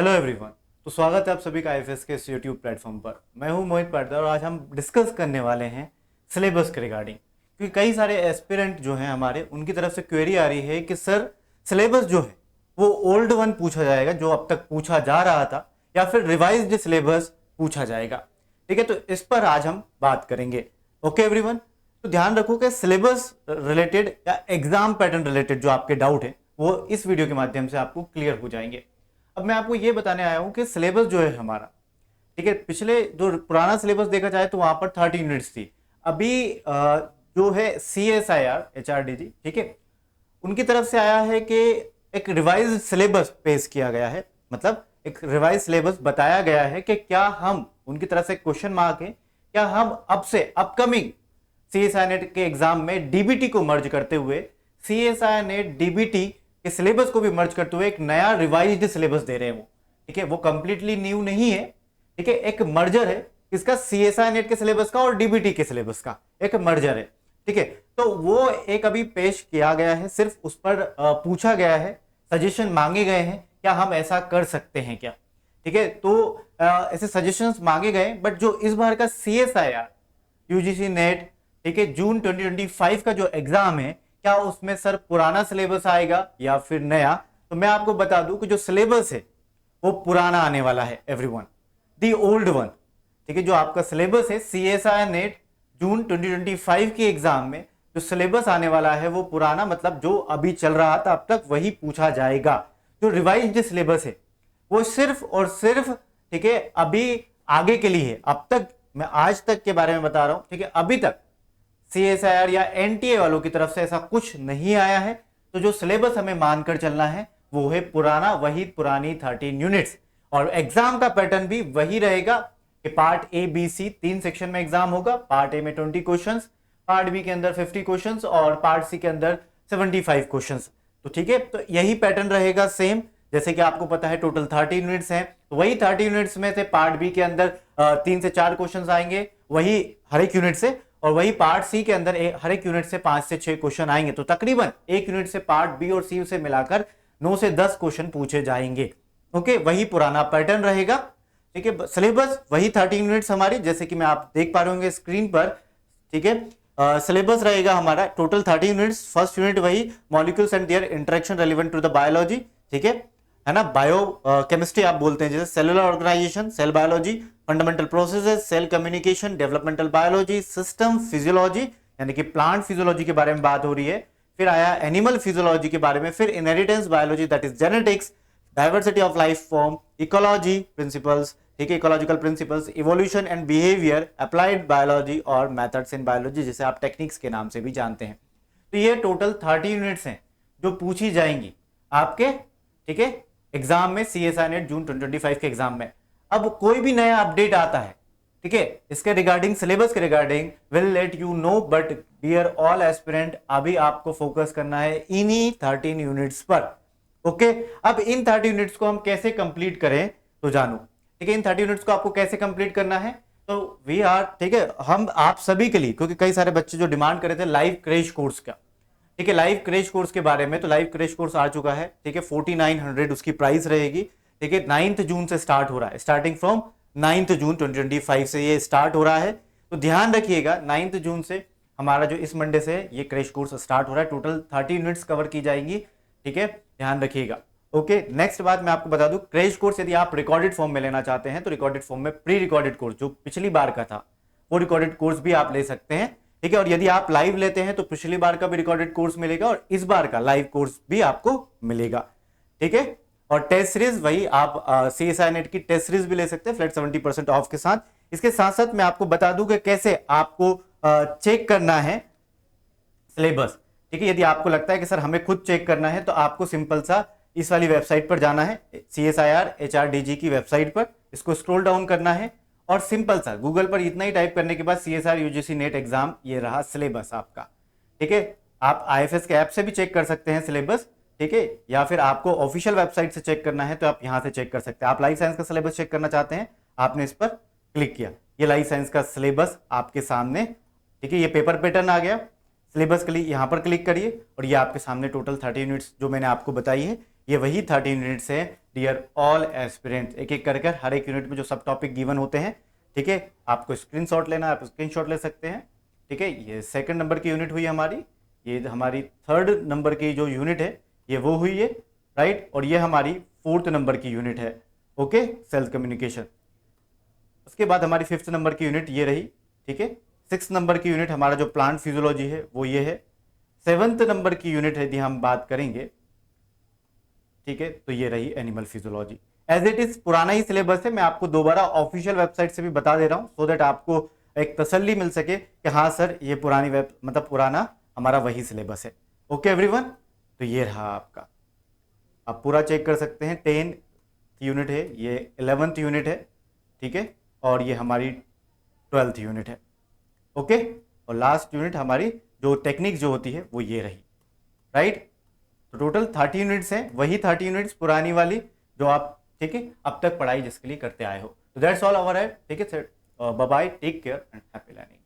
Hello everyone. तो स्वागत है आप सभी का आईएफएस के इस यूट्यूब प्लेटफॉर्म पर। मैं हूं मोहित पाटीदार और आज हम डिस्कस करने वाले हैं सिलेबस के रिगार्डिंग, क्योंकि कई सारे एस्पिरेंट जो हैं हमारे, उनकी तरफ से क्वेरी आ रही है कि सर सिलेबस जो है वो ओल्ड वन पूछा जाएगा जो अब तक पूछा जा रहा था, या फिर रिवाइज्ड सिलेबस पूछा जाएगा। ठीक है, तो इस पर आज हम बात करेंगे। ओके एवरीवन, तो ध्यान रखो कि सिलेबस रिलेटेड या एग्जाम पैटर्न रिलेटेड जो आपके डाउट है वो इस वीडियो के माध्यम से आपको क्लियर हो जाएंगे। अब मैं आपको ये बताने आया हूं कि सिलेबस जो है हमारा, ठीक है, पिछले जो पुराना सिलेबस देखा जाए तो वहां पर 30 यूनिट्स थी। अभी जो है CSIR HRDG, ठीक है, उनकी तरफ से आया है कि एक रिवाइज सिलेबस पेश किया गया है, मतलब एक रिवाइज सिलेबस बताया गया है कि क्या हम, उनकी तरफ से क्वेश्चन मार्क है, क्या हम अब से अपकमिंग CSIR नेट के एग्जाम में DBT को मर्ज करते हुए CSIR नेट DBT के सिलेबस को भी मर्ज करते हुए एक नया रिवाइज्ड सिलेबस दे रहे हैं वो। ठीक है, वो कंप्लीटली न्यू नहीं है, ठीक है, एक मर्जर है इसका CSIR नेट के सिलेबस का और DBT के सिलेबस का एक मर्जर है। ठीक है, तो वो एक अभी पेश किया गया है, सिर्फ उस पर पूछा गया है, सजेशन मांगे गए हैं क्या हम ऐसा कर सकते हैं क्या। ठीक है, तो ऐसे सजेशंस मांगे गए, बट जो इस बार का CSIR UGC नेट, ठीक है, जून 2025 का जो एग्जाम है, क्या उसमें सर पुराना सिलेबस आएगा या फिर नया। तो मैं आपको बता दूं कि जो सिलेबस है वो पुराना आने वाला है एवरीवन, दी ओल्ड वन। ठीक है, जो आपका सिलेबस है CSIR नेट जून 2025 के एग्जाम में जो सिलेबस आने वाला है वो पुराना, मतलब जो अभी चल रहा था अब तक वही पूछा जाएगा। जो रिवाइज्ड सिलेबस है वो सिर्फ और सिर्फ, ठीक है, अभी आगे के लिए है। अब तक मैं आज तक के बारे में बता रहा हूं, ठीक है, अभी तक CSIR या NTA वालों की तरफ से ऐसा कुछ नहीं आया है। तो जो सिलेबस हमें मानकर चलना है वो है पुराना, वही पुरानी 13 यूनिट्स, और एग्जाम का पैटर्न भी वही रहेगा कि पार्ट ABC 3 सेक्शन में एग्जाम होगा। पार्ट ए में 20 क्वेश्चंस, पार्ट बी के अंदर 50 क्वेश्चंस और पार्ट सी के अंदर 75 क्वेश्चंस। तो ठीक है, तो यही पैटर्न रहेगा सेम, जैसे कि आपको पता है टोटल 30 यूनिट्स हैं, तो वही 30 यूनिट्स में से पार्ट बी के अंदर 3 से 4 क्वेश्चंस आएंगे वही हर एक यूनिट से, और वही पार्ट सी के अंदर हर एक यूनिट से 5 से 6 क्वेश्चन आएंगे। तो तकरीबन एक यूनिट से पार्ट बी और सी से मिलाकर 9 से 10 क्वेश्चन पूछे जाएंगे। ओके, वही पुराना पैटर्न रहेगा। ठीक है, सिलेबस वही 13 यूनिट्स हमारी, जैसे कि मैं आप देख पा रहे होंगे स्क्रीन पर। ठीक है, सिलेबस रहेगा हमारा टोटल 30 यूनिट्स। फर्स्ट यूनिट वही molecules and their interaction relevant to the biology, ठीक है ना, बायो केमिस्ट्री आप बोलते हैं, जैसे cellular organization, cell biology, fundamental processes, cell communication, developmental biology, system physiology यानी कि प्लांट फिजियोलॉजी के बारे में बात हो रही है। फिर आया एनिमल फिजियोलॉजी के बारे में, फिर inheritance biology that is genetics, diversity of life form, ecology principles, ठीक है, ecological principles, evolution and behaviour, applied biology और मेथड्स इन बायोलॉजी, जिसे आप टेक्निक्स के नाम से भी जानते हैं। तो ये टोटल 30 यूनिट्स हैं जो पूछी जाएंगी आपके, ठीक है, एग्जाम में, CSIR नेट जून 2025 के एग्जाम में। अब कोई भी नया अपडेट आता है, ठीक है, इसके रिगार्डिंग, सिलेबस के regarding, will let you know, but dear all aspirant, अभी आपको फोकस करना है इन्हीं 13 यूनिट्स पर। ओके, अब इन 30 यूनिट्स को हम कैसे कंप्लीट करें तो जानो। ठीक है, इन 30 यूनिट्स को आपको कैसे कंप्लीट करना है, तो वी आर, ठीक है, हम आप सभी के लिए, क्योंकि कई सारे बच्चे जो डिमांड कर रहे थे लाइव क्रैश कोर्स का, ठीक है, लाइव क्रैश कोर्स के बारे में, तो लाइव क्रैश कोर्स आ चुका है। ठीक है, 4900 उसकी प्राइस रहेगी। ठीक है, 9 जून से स्टार्ट हो रहा है, स्टार्टिंग फ्रॉम 9 जून 2025 से ये स्टार्ट हो रहा है। तो ध्यान रखिएगा, 9 जून से हमारा जो इस मंडे से ये क्रैश कोर्स स्टार्ट हो रहा है। टोटल 30 यूनिट्स कवर की जाएंगी। ठीक है, ध्यान रखिएगा। ओके, नेक्स्ट बात मैं आपको बता दूं, क्रैश कोर्स यदि आप रिकॉर्डेड फॉर्म में लेना चाहते हैं तो रिकॉर्डेड फॉर्म में प्री रिकॉर्डेड कोर्स जो पिछली बार का था वो रिकॉर्डेड कोर्स भी आप ले सकते हैं। ठीक है, और यदि आप लाइव लेते हैं तो पिछली बार का भी रिकॉर्डेड कोर्स मिलेगा और इस बार का लाइव कोर्स भी आपको मिलेगा। ठीक है, और टेस्ट सीरीज वही आप CSIR नेट की टेस्ट सीरीज भी ले सकते हैं फ्लैट 70% ऑफ के साथ। इसके साथ साथ मैं आपको बता दूं कि कैसे आपको चेक करना है सिलेबस। ठीक है, यदि आपको लगता है कि सर हमें खुद चेक करना है तो आपको सिंपल सा इस वाली वेबसाइट पर जाना है, CSIR HRDG की वेबसाइट पर, इसको स्क्रॉल डाउन करना है और सिंपल सा गूगल पर इतना ही टाइप करने के बाद CSIR UGC नेट एग्जाम, ये रहा सिलेबस आपका। ठीक है, आप IFS के ऐप से भी चेक कर सकते हैं सिलेबस। ठीक है, या फिर आपको ऑफिशियल वेबसाइट से चेक करना है तो आप यहां से चेक कर सकते हैं। आप लाइफ साइंस का सिलेबस चेक करना चाहते हैं, आपने इस पर क्लिक किया, ये लाइफ साइंस का सिलेबस आपके सामने। ठीक है, ये पेपर पैटर्न आ गया। सिलेबस के लिए यहाँ पर क्लिक करिए और ये आपके सामने टोटल 30 यूनिट्स जो मैंने आपको बताई है ये वही 13 यूनिट्स हैं डियर ऑल एस्पिरेंट्स। एक एक कर हर एक यूनिट में जो सब टॉपिक गिवन होते हैं, ठीक है, आपको स्क्रीनशॉट लेना है, आप स्क्रीनशॉट ले सकते हैं, ठीक है। ये सेकंड नंबर की यूनिट हुई हमारी, ये हमारी थर्ड नंबर की जो यूनिट है ये वो हुई है, राइट, और ये हमारी फोर्थ नंबर की यूनिट है, ओके, सेल्फ कम्युनिकेशन। उसके बाद हमारी फिफ्थ नंबर की यूनिट ये रही, ठीक है। सिक्स नंबर की यूनिट हमारा जो प्लांट फिजियोलॉजी है वो ये है। सेवंथ नंबर की यूनिट यदि हम बात करेंगे, ठीक है, तो ये रही animal physiology. As it is पुराना ही सिलेबस है, मैं आपको दोबारा ऑफिशियल वेबसाइट से भी बता दे रहा हूं सो दैट आपको एक तसल्ली मिल सके कि हाँ सर ये पुरानी मतलब पुराना हमारा वही सिलेबस है। ओके एवरीवन, तो ये रहा आपका, आप पूरा चेक कर सकते हैं। 10th यूनिट है, ये 11th यूनिट है, ठीक है, और ये हमारी 12th यूनिट है, ओके। और लास्ट यूनिट हमारी जो टेक्निक जो होती है वो ये रही, राइट। तो टोटल 30 यूनिट्स हैं, वही 30 यूनिट्स पुरानी वाली जो आप, ठीक है, अब तक पढ़ाई जिसके लिए करते आए हो। तो दैट्स ऑल ओवर है, ठीक है sir, bye bye, take care and happy learning.